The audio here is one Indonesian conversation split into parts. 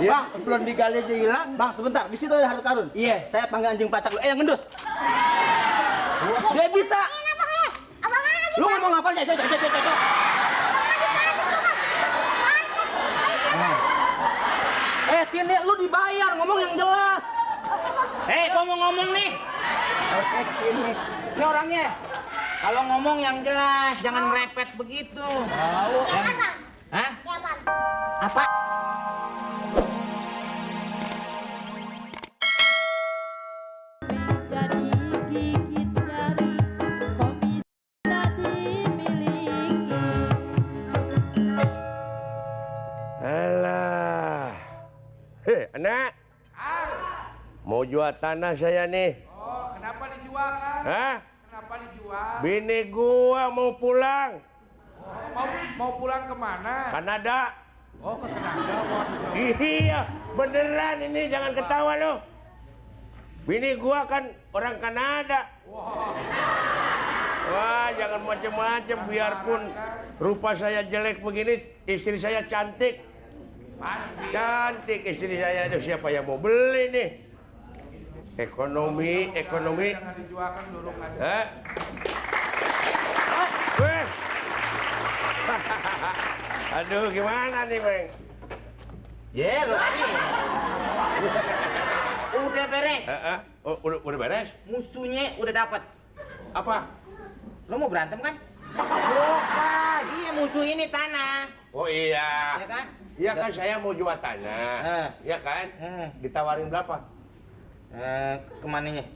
Bang, belum digali aja hilang. Bang, sebentar. Di situ ada harta karun. Iya. Saya panggil anjing pelacak lu. Yang ngendus. Dia bisa. Lu ngomong apa sih? Sini lu dibayar, ngomong yang jelas. Gua mau ngomong nih. Oke, sini. Ini orangnya. Kalau ngomong yang jelas, jangan merepet begitu. Tahu. Hah? Apa? Alah. Anak. Mau jual tanah saya nih. Oh, kenapa dijual, Kang? Hah? Kenapa dijual? Bini gua mau pulang. Mau pulang kemana? Kanada. Oh, ke Kanada. Waduh. Iya, beneran ini, jangan ketawa lo. Bini gua kan orang Kanada. Wah, jangan macem-macem, biarpun rupa saya jelek begini, istri saya cantik. Pasti. Cantik istri saya. Aduh, siapa yang mau beli nih? Ekonomi. Jangan dijualkan dulu kan. Weh. Aduh, gimana nih, Bang? Lo tadi. Udah beres. Oh, udah beres? Musuhnya udah dapat. Apa? Lo mau berantem kan? Bukan. Iya, musuh ini tanah. Oh iya. Ya kan? Iya kan, saya mau jual tanah. Iya kan? Ditawarin berapa? Kemananya?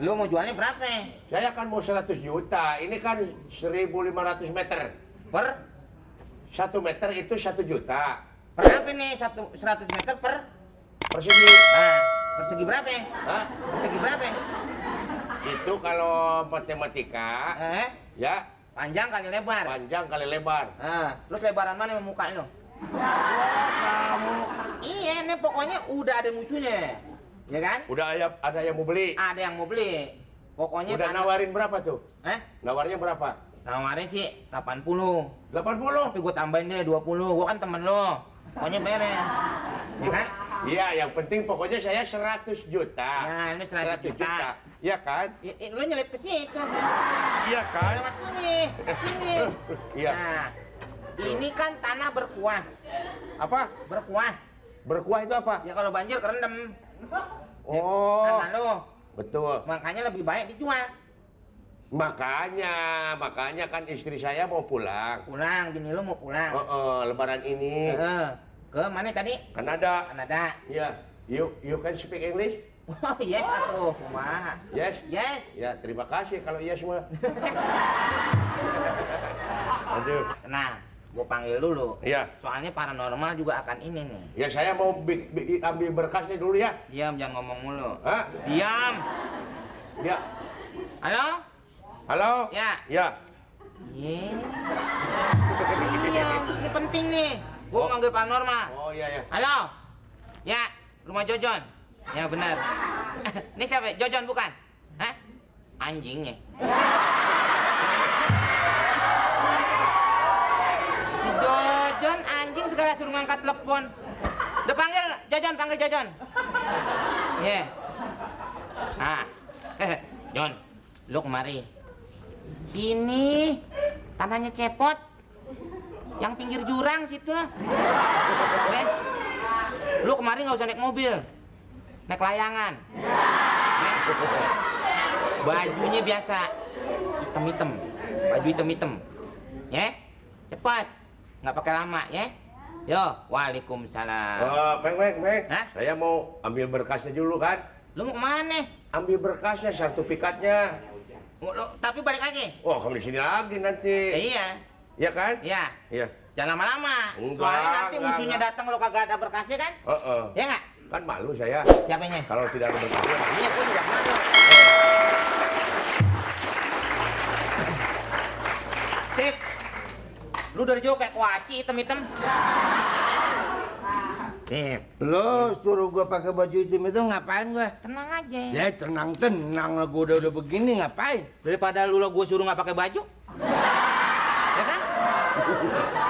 Lo mau jualnya berapa? Saya kan mau 100 juta. Ini kan 1.500 meter. Per? 1 meter itu 1 juta. Berapa nih? 100 meter per? Persegi. Persegi berapa? Hah? Persegi berapa? Itu kalau matematika, ya Panjang kali lebar. panjang kali lebar. Terus lebaran mana yang muka lo? Kamu Iya, nih pokoknya udah ada musuhnya. Ya kan? udah ada yang mau beli? Ada yang mau beli. Pokoknya Udah nawarin berapa tuh? Nawarnya berapa? Nawarin sih 80. 80? Tapi gue tambahin deh 20. Gue kan temen lo. Pokoknya beres. Ya kan? Iya, yang penting pokoknya saya 100 juta. Nah, ini 100 juta. Iya kan? Lo nyelip ke situ. Iya kan? Lewat sini. Sini. Iya. Nah, ini kan tanah berkuah. Apa? Berkuah. Berkuah itu apa? Ya kalau banjir kerendam. Oh. Tanah lo. Betul. Makanya lebih baik dijual. Makanya kan istri saya mau pulang. Pulang, bini lo mau pulang. Lebaran ini. Ke mana tadi? Kanada. Kanada. Iya. You can speak English? Oh, yes atuh. Kumaha? Yes? Yes. Ya, terima kasih kalau yes mah. Aduh. Nah, gue panggil dulu. Iya. Soalnya paranormal juga akan ini nih. Ya, saya mau ambil berkasnya dulu ya. Diam, jangan ngomong mulu. Hah? Diam. Ya. Halo? Halo? Ya. Ya. Iya. Ini penting nih. Gue manggil paranormal. Oh, iya, ya. Halo? Ya, rumah Jojon. Ya, benar. Ini siapa? Jojon bukan? Hah? Anjingnya. Si Jojon anjing segala suruh ngangkat telepon. Udah panggil Jojon. Iya. Jon, lu kemari. Sini. Tanahnya cepot. Yang pinggir jurang situ. Lu kemarin nggak usah naik mobil, naik layangan. Bajunya biasa, hitam-hitam, baju hitam-hitam. Ya, cepat, nggak pakai lama ya. Yo, waalaikumsalam. Meng. Hah? Saya mau ambil berkasnya dulu kan. Lu mau kemana? Ambil berkasnya, sertifikatnya. Tapi balik lagi. Oh, kamu di sini lagi nanti. Iya. Iya kan? Iya. Iya. Jangan lama-lama. Enggak, Soalnya nanti enggak, musuhnya datang lo kagak ada berkasnya kan? Ya nggak? Kan malu saya. Siapanya? Kalau tidak ada berkasnya. Iya, gue juga malu. Sip. Lu dari jauh kayak kuaci hitam-hitam. Sip. Lo suruh gua pakai baju hitam itu ngapain gua? Tenang aja. Ya tenang lah, gua udah begini ngapain? Daripada lu lo gue suruh nggak pakai baju. Ya kan?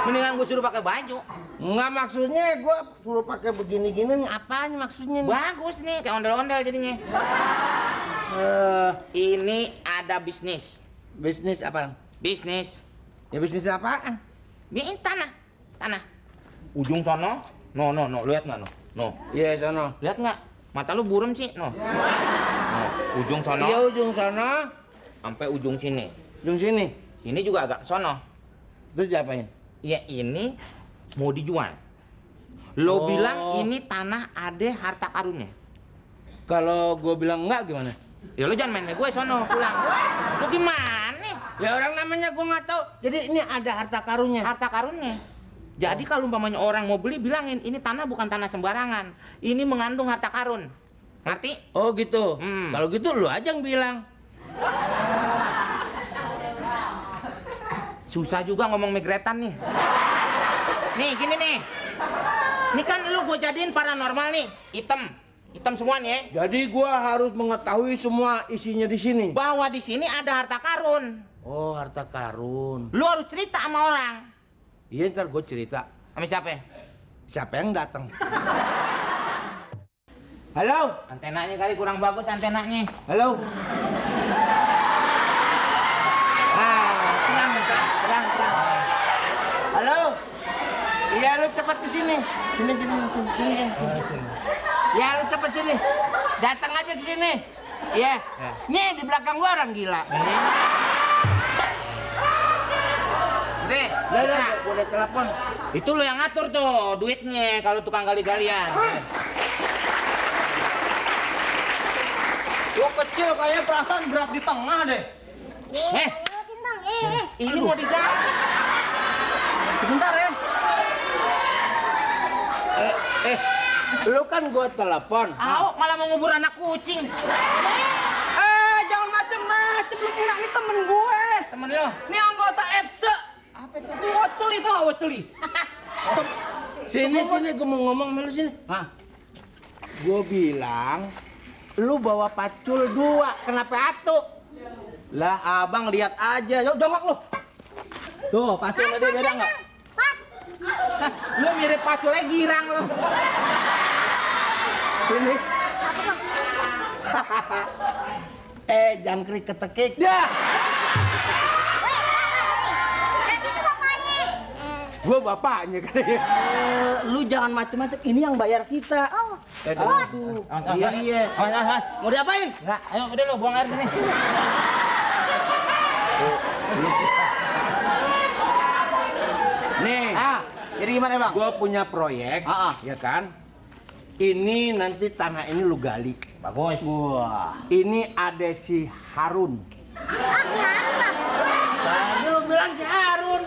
Mendingan gue suruh pakai baju. Enggak, maksudnya gua suruh pakai begini-gini nih, apaan maksudnya nih? Bagus nih, kayak ondel-ondel jadinya. Ini ada bisnis. Bisnis apa? Bisnis. Ya bisnis apaan? Ini tanah. Tanah. Ujung sono. No, lihat nggak no? No. Iya, sono. Lihat nggak? Mata lu burem sih, no. No. Ujung sono. Iya, ujung sono. Sampai ujung sini. Ujung sini. Sini juga agak sono. Terus diapain? Ya ini mau dijual. Lo Oh. bilang ini tanah ada harta karunnya. Kalau gua bilang enggak gimana? Ya lo jangan main sama gue sono pulang. Lo gimana? Ya orang namanya gua nggak tahu. Jadi ini ada harta karunnya. Harta karunnya. Jadi kalau umpamanya orang mau beli bilangin ini tanah bukan tanah sembarangan. Ini mengandung harta karun. Ngerti? Oh gitu. Hmm. Kalau gitu lu aja yang bilang. Susah juga ngomong megretan nih. Nih gini nih. Ini kan lu gue jadiin paranormal nih. Hitam semua nih ya. Jadi gua harus mengetahui semua isinya di sini. Bahwa di sini ada harta karun. Oh, harta karun. Lu harus cerita sama orang. Iya, ntar gua cerita. Sama siapa? Siapa yang datang? Halo? Antenanya kali kurang bagus antenanya. Halo? Terang. Halo? Iya, lu cepat ke sini. Sini. Ya, lu cepat sini. Datang aja ke sini. Iya. Nih di belakang gua orang gila. Deh, Udah, gua udah telepon. itu lo yang ngatur tuh duitnya kalau tukang gali-galian. Lo kecil kayak perasaan berat di tengah deh. Ini mau digali. Sebentar ya. Lu kan gua telepon. Au, malah mau ngubur anak kucing. Jangan macem-macem, lu kira ini temen gue. Temen lo. Ini anggota EPSE. Apa itu? Woceli tau gak Woceli? Sini, gua mau ngomong sama lu sini. Hah? Gua bilang, lu bawa pacul 2, kenapa atu? Lah abang lihat aja, yuk jongkok lu. Tuh, paculnya dia beda nggak? Lu mirip paculnya girang lo. Sini. Jangkrik ketekik. Dah. Gua bapaknya kali ya. Lu jangan macem-macem, ini yang bayar kita. Iya. Mau diapain? Enggak, ayo udah lo buang air sini. Nih, Jadi gimana bang? gua punya proyek, ya kan? Ini nanti tanah ini lu gali. Bagus. Wah, ini ada si Harun. Tadi lu bilang si Harun.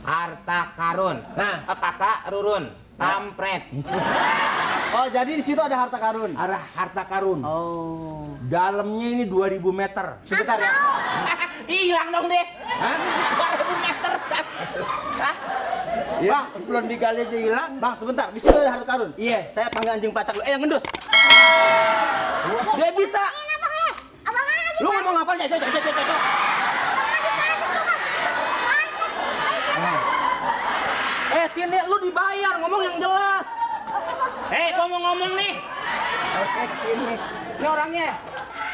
Harta karun. Nah. Kakak Rurun. Kampret. Oh jadi di situ ada harta karun. Ada harta karun. Oh. Dalamnya ini 2000 meter. Sebentar ya. Hilang dong deh. Hah? 2000 meter. Hah? Ya, bang, belum digali aja hilang. Bang sebentar, di situ ada harta karun. Iya. Saya panggil anjing pelacak lu. Yang ngendus. Dia bisa. Lu ngomong apa sih? Sini lu dibayar, ngomong yang jelas. Gua mau ngomong nih. Oke, sini. Ini orangnya.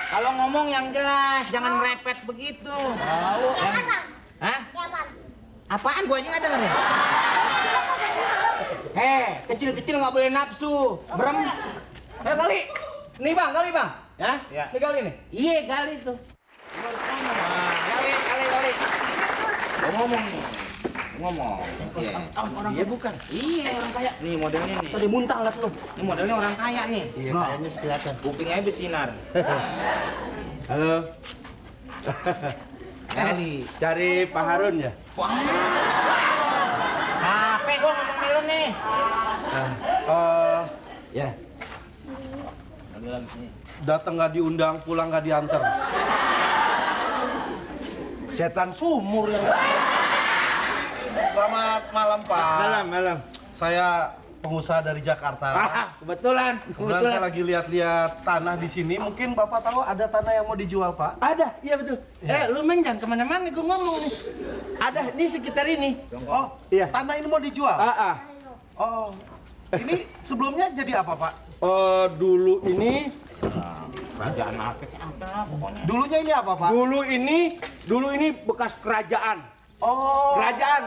Kalau ngomong yang jelas, jangan repet begitu. Tahu. Hah? Apaan gua aja nggak denger ya? Kecil-kecil nggak boleh nafsu. Berem. Kali. Nih bang, kali bang. Ya? Ya. Ini kali nih. Iya kali tuh. Kali. Gua ngomong nih. Ngomong. Iya. Iya bukan. Iya orang kaya. Nih modelnya nih. Tadi muntah liat lu. Ini modelnya orang kaya nih. Iya, kayaknya kelihatan. Kupingnya bersinar. Halo. Cari Pak Harun ya? Capek gua ngomong sama lu nih. Ya. Datang nggak diundang, pulang nggak diantar. Setan sumur yang. Selamat malam Pak. Malam. Saya pengusaha dari Jakarta. Kebetulan. Kebetulan saya lagi lihat-lihat tanah di sini. Mungkin Bapak tahu ada tanah yang mau dijual, Pak? Ada, iya betul. Lu main jangan kemana-mana nih, gue ngomong nih. Ada, nih sekitar ini. Oh, Iya. tanah ini mau dijual? Oh, ini sebelumnya jadi apa, Pak? Dulu ini, Kerajaan apa pokoknya. Dulunya ini apa, Pak? dulu ini bekas kerajaan. Oh, Kerajaan